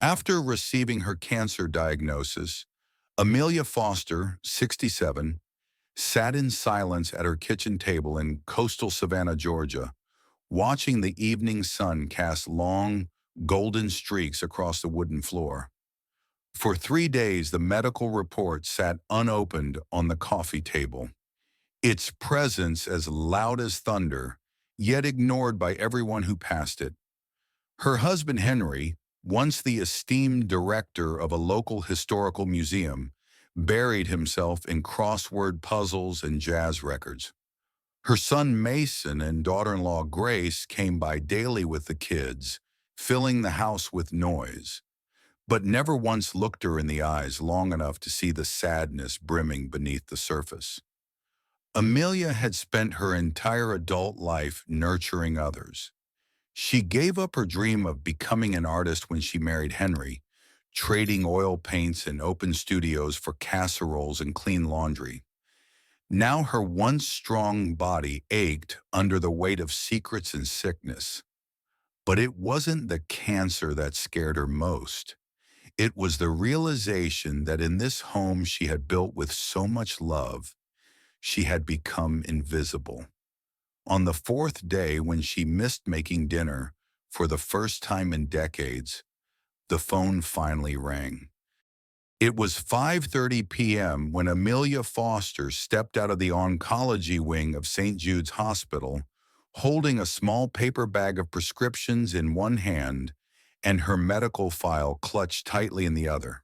After receiving her cancer diagnosis, Amelia Foster, 67, sat in silence at her kitchen table in coastal Savannah, Georgia, watching the evening sun cast long, golden streaks across the wooden floor. For 3 days, the medical report sat unopened on the coffee table, its presence as loud as thunder, yet ignored by everyone who passed it. Her husband Henry, once the esteemed director of a local historical museum, buried himself in crossword puzzles and jazz records. Her son Mason and daughter-in-law Grace came by daily with the kids, filling the house with noise, but never once looked her in the eyes long enough to see the sadness brimming beneath the surface. Amelia had spent her entire adult life nurturing others. She gave up her dream of becoming an artist when she married Henry, trading oil paints and open studios for casseroles and clean laundry. Now her once strong body ached under the weight of secrets and sickness. But it wasn't the cancer that scared her most. It was the realization that in this home she had built with so much love, she had become invisible. On the fourth day, when she missed making dinner for the first time in decades, the phone finally rang. It was 5:30 p.m. when Amelia Foster stepped out of the oncology wing of St. Jude's Hospital, holding a small paper bag of prescriptions in one hand and her medical file clutched tightly in the other.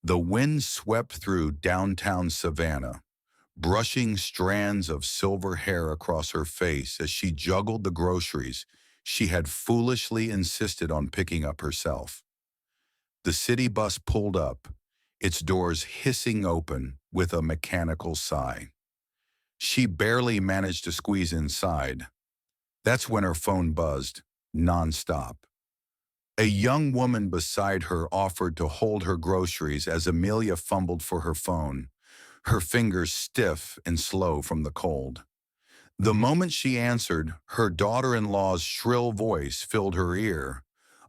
The wind swept through downtown Savannah, brushing strands of silver hair across her face as she juggled the groceries she had foolishly insisted on picking up herself. The city bus pulled up, its doors hissing open with a mechanical sigh. She barely managed to squeeze inside. That's when her phone buzzed, nonstop. A young woman beside her offered to hold her groceries as Amelia fumbled for her phone, her fingers stiff and slow from the cold. The moment she answered, her daughter-in-law's shrill voice filled her ear.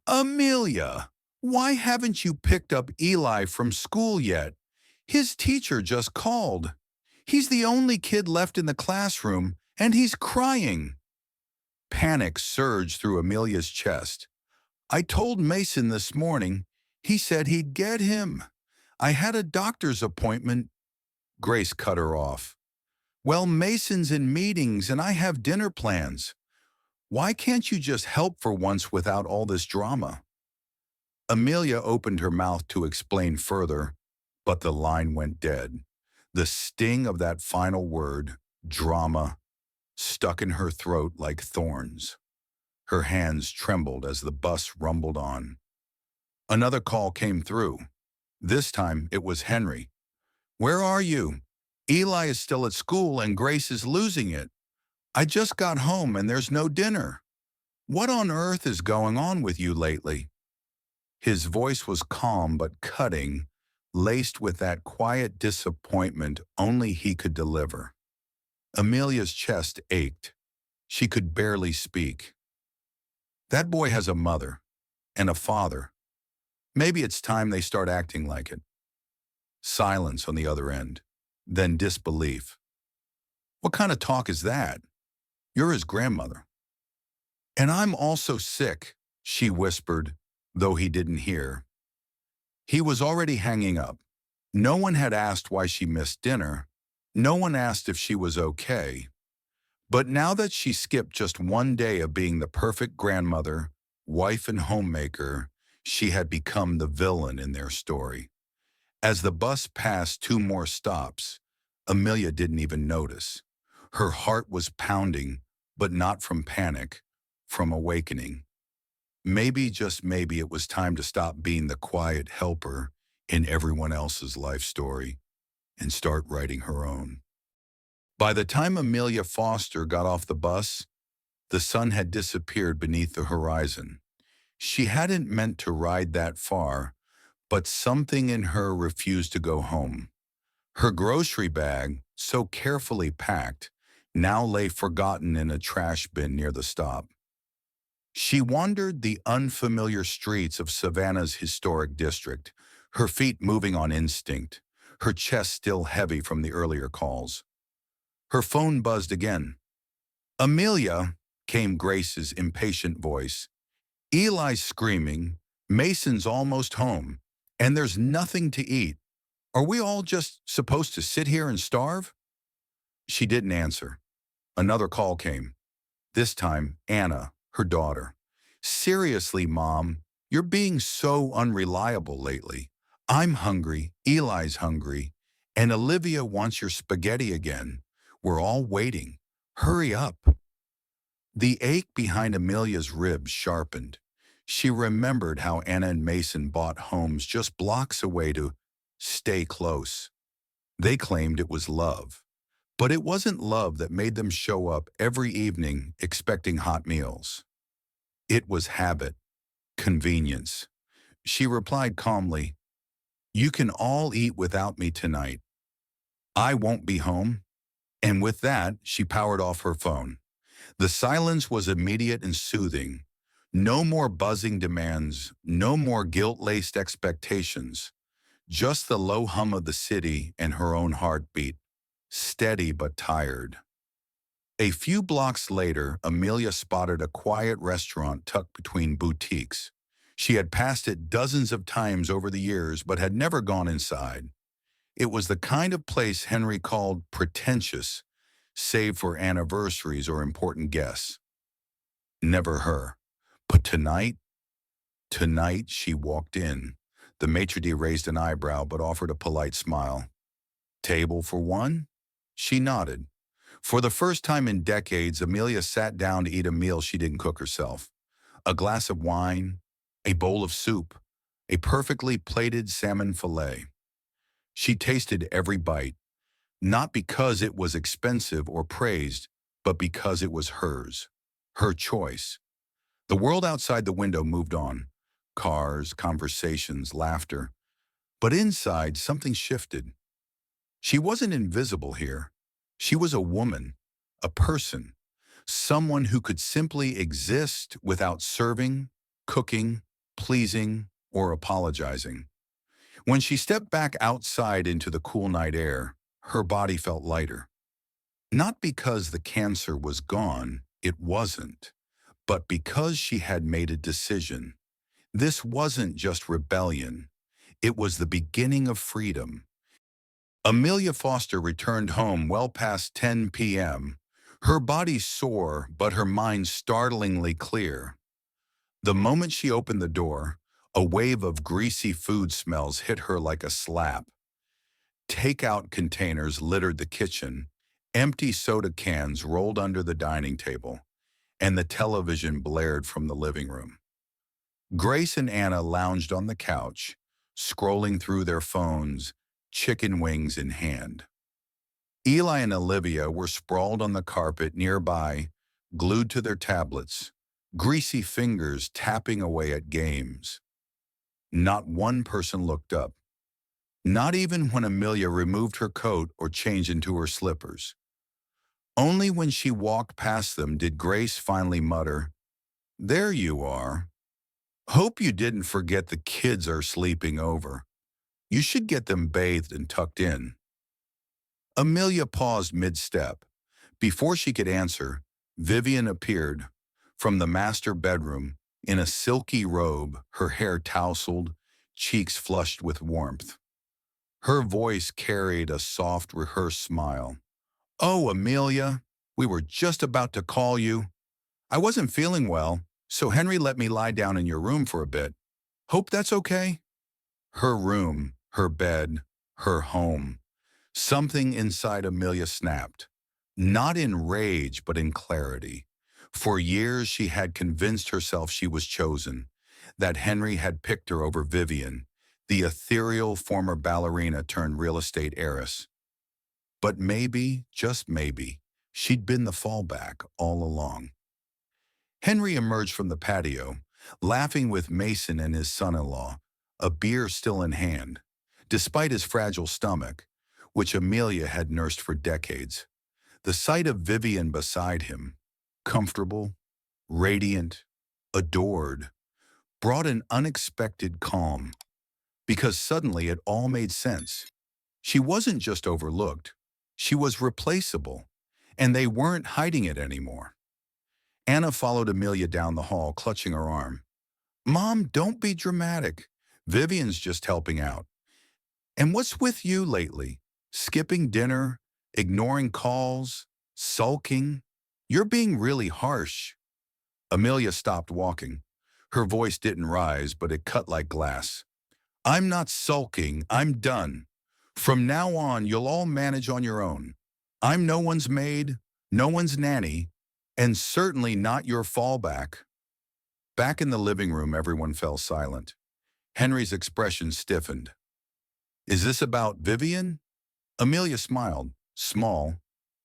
"Amelia, why haven't you picked up Eli from school yet? His teacher just called. He's the only kid left in the classroom, and he's crying." Panic surged through Amelia's chest. "I told Mason this morning. He said he'd get him. I had a doctor's appointment." Grace cut her off. "Well, Mason's in meetings and I have dinner plans. Why can't you just help for once without all this drama?" Amelia opened her mouth to explain further, but the line went dead. The sting of that final word, drama, stuck in her throat like thorns. Her hands trembled as the bus rumbled on. Another call came through. This time it was Henry. "Where are you? Eli is still at school and Grace is losing it. I just got home and there's no dinner. What on earth is going on with you lately?" His voice was calm but cutting, laced with that quiet disappointment only he could deliver. Amelia's chest ached. She could barely speak. "That boy has a mother and a father. Maybe it's time they start acting like it." Silence on the other end, then disbelief. "What kind of talk is that? You're his grandmother." "And I'm also sick," she whispered, though he didn't hear. He was already hanging up. No one had asked why she missed dinner. No one asked if she was okay. But now that she skipped just one day of being the perfect grandmother, wife and homemaker, she had become the villain in their story. As the bus passed two more stops, Amelia didn't even notice. Her heart was pounding, but not from panic, from awakening. Maybe, just maybe, it was time to stop being the quiet helper in everyone else's life story and start writing her own. By the time Amelia Foster got off the bus, the sun had disappeared beneath the horizon. She hadn't meant to ride that far, but something in her refused to go home. Her grocery bag, so carefully packed, now lay forgotten in a trash bin near the stop. She wandered the unfamiliar streets of Savannah's historic district, her feet moving on instinct, her chest still heavy from the earlier calls. Her phone buzzed again. "Amelia," came Grace's impatient voice. "Eli's screaming, Mason's almost home, and there's nothing to eat. Are we all just supposed to sit here and starve?" She didn't answer. Another call came. This time, Anna, her daughter. "Seriously, Mom, you're being so unreliable lately. I'm hungry, Eli's hungry, and Olivia wants your spaghetti again. We're all waiting. Hurry up." The ache behind Amelia's ribs sharpened. She remembered how Anna and Mason bought homes just blocks away to stay close. They claimed it was love. But it wasn't love that made them show up every evening expecting hot meals. It was habit, convenience. She replied calmly, "You can all eat without me tonight. I won't be home." And with that, she powered off her phone. The silence was immediate and soothing. No more buzzing demands, no more guilt-laced expectations. Just the low hum of the city and her own heartbeat, steady but tired. A few blocks later, Amelia spotted a quiet restaurant tucked between boutiques. She had passed it dozens of times over the years but had never gone inside. It was the kind of place Henry called pretentious, save for anniversaries or important guests. Never her. But tonight she walked in. The maitre d' raised an eyebrow but offered a polite smile. "Table for one?" She nodded. For the first time in decades, Amelia sat down to eat a meal she didn't cook herself. A glass of wine, a bowl of soup, a perfectly plated salmon fillet. She tasted every bite, not because it was expensive or praised, but because it was hers, her choice. The world outside the window moved on. Cars, conversations, laughter. But inside, something shifted. She wasn't invisible here. She was a woman, a person, someone who could simply exist without serving, cooking, pleasing, or apologizing. When she stepped back outside into the cool night air, her body felt lighter. Not because the cancer was gone, it wasn't, but because she had made a decision. This wasn't just rebellion. It was the beginning of freedom. Amelia Foster returned home well past 10 p.m., her body sore but her mind startlingly clear. The moment she opened the door, a wave of greasy food smells hit her like a slap. Takeout containers littered the kitchen, empty soda cans rolled under the dining table, and the television blared from the living room. Grace and Anna lounged on the couch, scrolling through their phones, chicken wings in hand. Eli and Olivia were sprawled on the carpet nearby, glued to their tablets, greasy fingers tapping away at games. Not one person looked up, not even when Amelia removed her coat or changed into her slippers. Only when she walked past them did Grace finally mutter, "There you are. Hope you didn't forget the kids are sleeping over. You should get them bathed and tucked in." Amelia paused mid-step. Before she could answer, Vivian appeared from the master bedroom in a silky robe, her hair tousled, cheeks flushed with warmth. Her voice carried a soft, rehearsed smile. "Oh, Amelia, we were just about to call you. I wasn't feeling well, so Henry let me lie down in your room for a bit. Hope that's okay?" Her room, her bed, her home. Something inside Amelia snapped. Not in rage, but in clarity. For years she had convinced herself she was chosen, that Henry had picked her over Vivian, the ethereal former ballerina turned real estate heiress. But maybe, just maybe, she'd been the fallback all along. Henry emerged from the patio, laughing with Mason and his son-in-law, a beer still in hand, despite his fragile stomach, which Amelia had nursed for decades. The sight of Vivian beside him, comfortable, radiant, adored, brought an unexpected calm, because suddenly it all made sense. She wasn't just overlooked, she was replaceable, and they weren't hiding it anymore. Anna followed Amelia down the hall, clutching her arm. "Mom, don't be dramatic. Vivian's just helping out. And what's with you lately? Skipping dinner, ignoring calls, sulking? You're being really harsh." Amelia stopped walking. Her voice didn't rise, but it cut like glass. "I'm not sulking. I'm done. From now on, you'll all manage on your own. I'm no one's maid, no one's nanny, and certainly not your fallback." Back in the living room, everyone fell silent. Henry's expression stiffened. "Is this about Vivian?" Amelia smiled, small,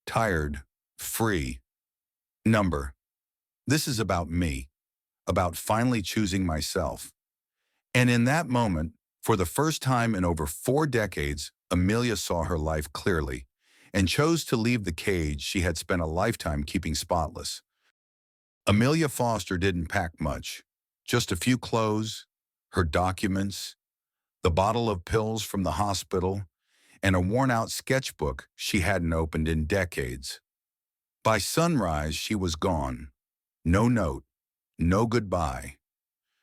tired, free. "Number. This is about me, about finally choosing myself." And in that moment, for the first time in over 4 decades, Amelia saw her life clearly and chose to leave the cage she had spent a lifetime keeping spotless. Amelia Foster didn't pack much, just a few clothes, her documents, the bottle of pills from the hospital, and a worn-out sketchbook she hadn't opened in decades. By sunrise, she was gone. No note, no goodbye.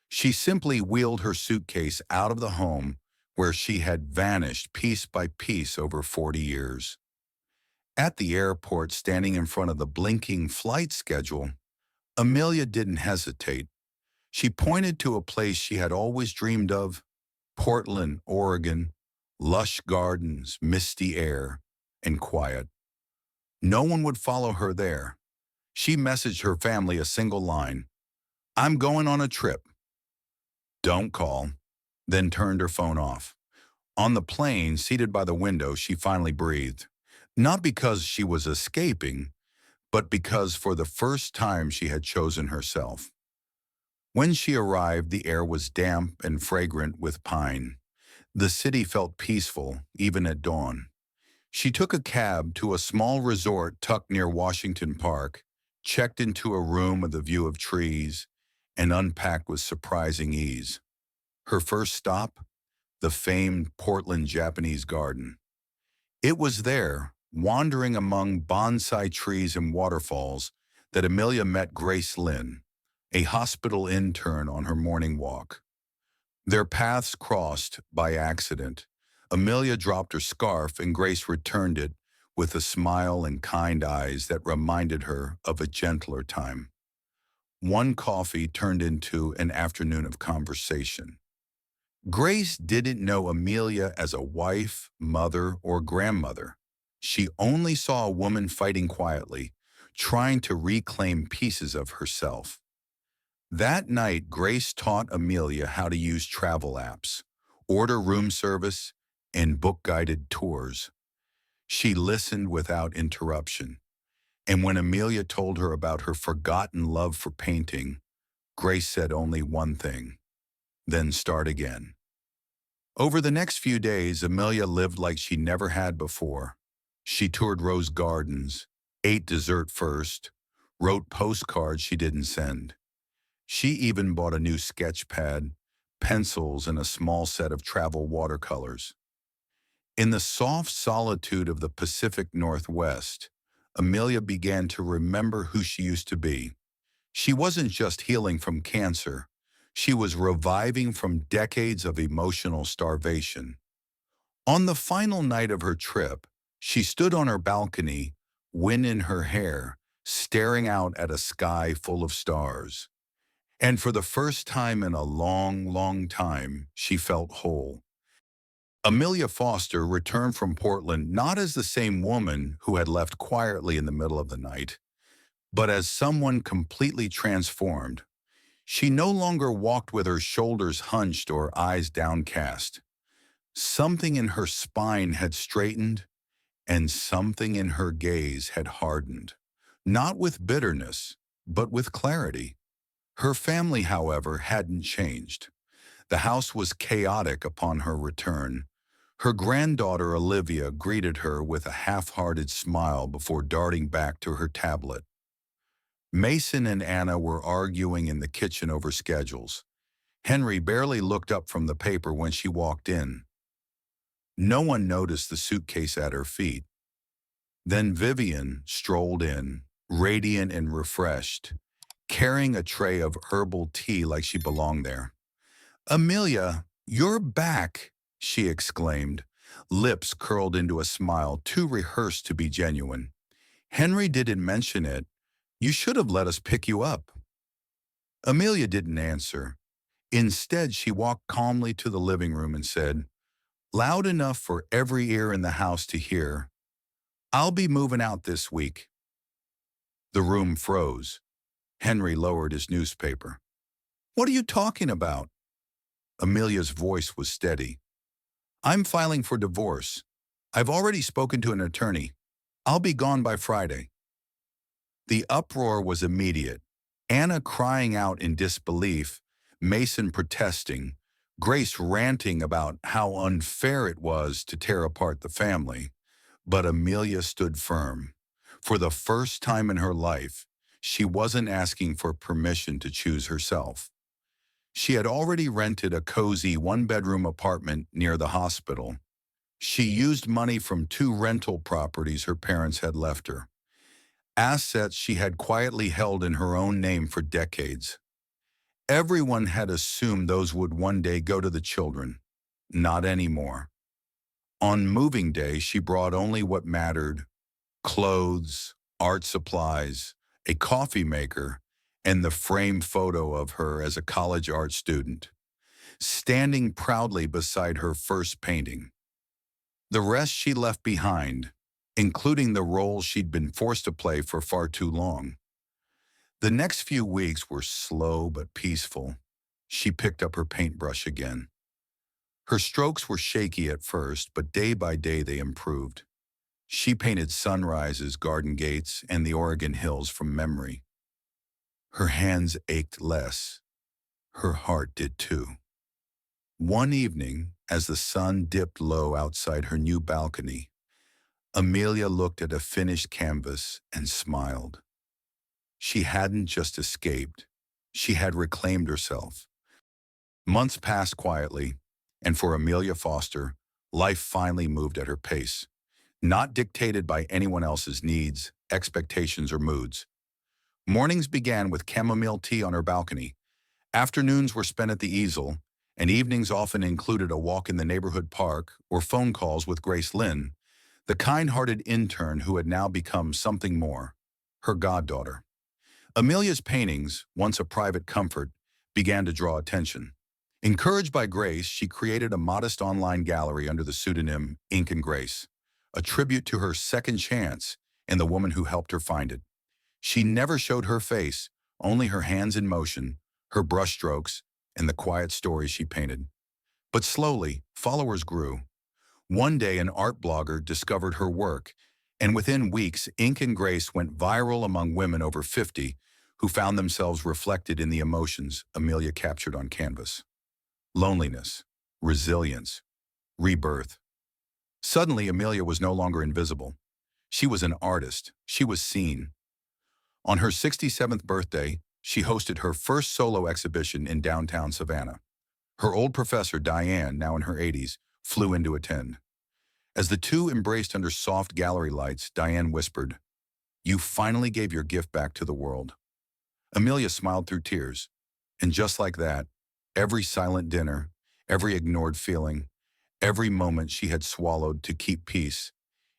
She simply wheeled her suitcase out of the home where she had vanished piece by piece over 40 years. At the airport, standing in front of the blinking flight schedule, Amelia didn't hesitate. She pointed to a place she had always dreamed of: Portland, Oregon, lush gardens, misty air, and quiet. No one would follow her there. She messaged her family a single line: "I'm going on a trip. Don't call," then turned her phone off. On the plane, seated by the window, she finally breathed. Not because she was escaping, but because for the first time she had chosen herself. When she arrived, the air was damp and fragrant with pine. The city felt peaceful, even at dawn. She took a cab to a small resort tucked near Washington Park, checked into a room with a view of trees, and unpacked with surprising ease. Her first stop? The famed Portland Japanese Garden. It was there, wandering among bonsai trees and waterfalls, that Amelia met Grace Lynn, a hospital intern on her morning walk. Their paths crossed by accident. Amelia dropped her scarf and Grace returned it with a smile and kind eyes that reminded her of a gentler time. One coffee turned into an afternoon of conversation. Grace didn't know Amelia as a wife, mother, or grandmother. She only saw a woman fighting quietly, trying to reclaim pieces of herself. That night, Grace taught Amelia how to use travel apps, order room service, and book guided tours. She listened without interruption, and when Amelia told her about her forgotten love for painting, Grace said only one thing: then start again. Over the next few days, Amelia lived like she never had before. She toured rose gardens, ate dessert first, wrote postcards she didn't send. She even bought a new sketch pad, pencils, and a small set of travel watercolors. In the soft solitude of the Pacific Northwest, Amelia began to remember who she used to be. She wasn't just healing from cancer. She was reviving from decades of emotional starvation. On the final night of her trip, she stood on her balcony, wind in her hair, staring out at a sky full of stars. And for the first time in a long, long time, she felt whole. Amelia Foster returned from Portland not as the same woman who had left quietly in the middle of the night, but as someone completely transformed. She no longer walked with her shoulders hunched or eyes downcast. Something in her spine had straightened, and something in her gaze had hardened, not with bitterness, but with clarity. Her family, however, hadn't changed. The house was chaotic upon her return. Her granddaughter Olivia greeted her with a half-hearted smile before darting back to her tablet. Mason and Anna were arguing in the kitchen over schedules. Henry barely looked up from the paper when she walked in. No one noticed the suitcase at her feet. Then Vivian strolled in, radiant and refreshed, carrying a tray of herbal tea like she belonged there. "Amelia, you're back," she exclaimed, lips curled into a smile too rehearsed to be genuine. "Henry didn't mention it. You should have let us pick you up." Amelia didn't answer. Instead, she walked calmly to the living room and said, loud enough for every ear in the house to hear, "I'll be moving out this week." The room froze. Henry lowered his newspaper. "What are you talking about?" Amelia's voice was steady. "I'm filing for divorce. I've already spoken to an attorney. I'll be gone by Friday." The uproar was immediate. Anna crying out in disbelief, Mason protesting, Grace ranting about how unfair it was to tear apart the family. But Amelia stood firm. For the first time in her life, she wasn't asking for permission to choose herself. She had already rented a cozy one-bedroom apartment near the hospital. She used money from 2 rental properties her parents had left her, assets she had quietly held in her own name for decades. Everyone had assumed those would one day go to the children. Not anymore. On moving day, she brought only what mattered: clothes, art supplies, a coffee maker, and the framed photo of her as a college art student, standing proudly beside her first painting. The rest she left behind, including the roles she'd been forced to play for far too long. The next few weeks were slow but peaceful. She picked up her paintbrush again. Her strokes were shaky at first, but day by day they improved. She painted sunrises, garden gates, and the Oregon hills from memory. Her hands ached less. Her heart did too. One evening, as the sun dipped low outside her new balcony, Amelia looked at a finished canvas and smiled. She hadn't just escaped. She had reclaimed herself. Months passed quietly, and for Amelia Foster, life finally moved at her pace, not dictated by anyone else's needs, expectations, or moods. Mornings began with chamomile tea on her balcony. Afternoons were spent at the easel, and evenings often included a walk in the neighborhood park or phone calls with Grace Lynn, the kind-hearted intern who had now become something more, her goddaughter. Amelia's paintings, once a private comfort, began to draw attention. Encouraged by Grace, she created a modest online gallery under the pseudonym Ink and Grace, a tribute to her second chance and the woman who helped her find it. She never showed her face, only her hands in motion, her brushstrokes, and the quiet stories she painted. But slowly, followers grew. One day, an art blogger discovered her work, and within weeks, Ink and Grace went viral among women over 50 who found themselves reflected in the emotions Amelia captured on canvas. Loneliness, resilience, rebirth. Suddenly, Amelia was no longer invisible. She was an artist. She was seen. On her 67th birthday, she hosted her first solo exhibition in downtown Savannah. Her old professor, Diane, now in her 80s, flew in to attend. As the two embraced under soft gallery lights, Diane whispered, "You finally gave your gift back to the world." Amelia smiled through tears. And just like that, every silent dinner, every ignored feeling, every moment she had swallowed to keep peace,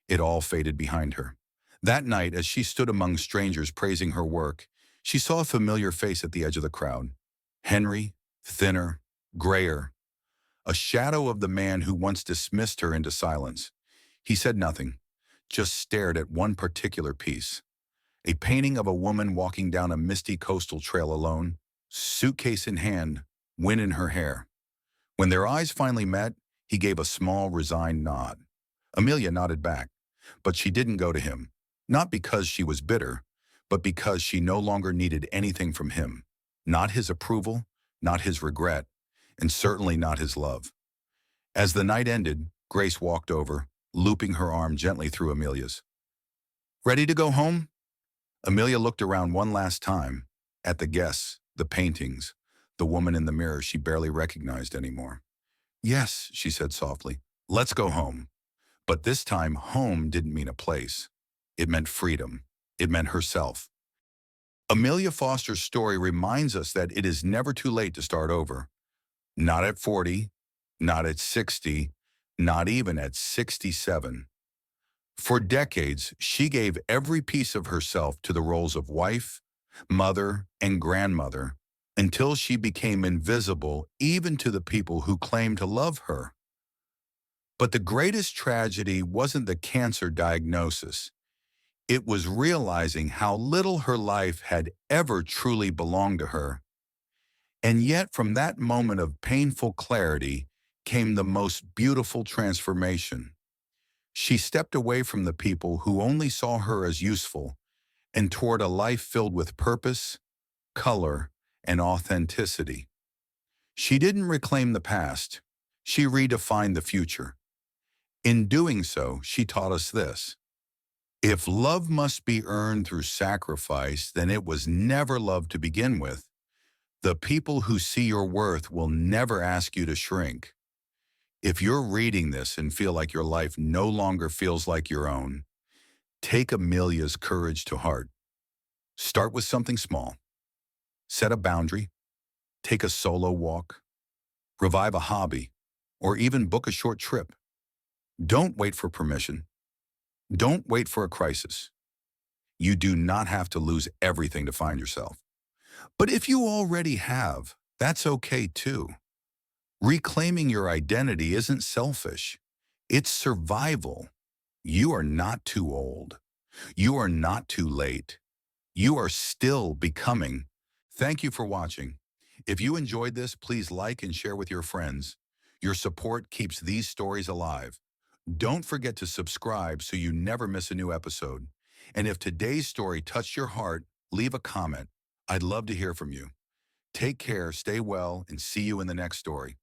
it all faded behind her. That night, as she stood among strangers praising her work, she saw a familiar face at the edge of the crowd. Henry, thinner, grayer, a shadow of the man who once dismissed her into silence. He said nothing, just stared at one particular piece. A painting of a woman walking down a misty coastal trail alone, suitcase in hand, wind in her hair. When their eyes finally met, he gave a small, resigned nod. Amelia nodded back, but she didn't go to him, not because she was bitter, but because she no longer needed anything from him. Not his approval, not his regret, and certainly not his love. As the night ended, Grace walked over, looping her arm gently through Amelia's. "Ready to go home?" Amelia looked around one last time at the guests, the paintings, the woman in the mirror she barely recognized anymore. Yes, she said softly, let's go home. But this time, home didn't mean a place. It meant freedom. It meant herself. Amelia Foster's story reminds us that it is never too late to start over. Not at 40, not at 60, not even at 67. For decades, she gave every piece of herself to the roles of wife, mother, and grandmother until she became invisible even to the people who claimed to love her. But the greatest tragedy wasn't the cancer diagnosis. It was realizing how little her life had ever truly belonged to her. And yet from that moment of painful clarity came the most beautiful transformation. She stepped away from the people who only saw her as useful and toward a life filled with purpose, color, and authenticity. She didn't reclaim the past. She redefined the future. In doing so, she taught us this. If love must be earned through sacrifice, then it was never love to begin with. The people who see your worth will never ask you to shrink. If you're reading this and feel like your life no longer feels like your own, take Amelia's courage to heart. Start with something small. Set a boundary, take a solo walk, revive a hobby, or even book a short trip. Don't wait for permission. Don't wait for a crisis. You do not have to lose everything to find yourself. But if you already have, that's okay too. Reclaiming your identity isn't selfish. It's survival. You are not too old. You are not too late. You are still becoming. Thank you for watching. If you enjoyed this, please like and share with your friends. Your support keeps these stories alive. Don't forget to subscribe so you never miss a new episode. And if today's story touched your heart, leave a comment. I'd love to hear from you. Take care, stay well, and see you in the next story.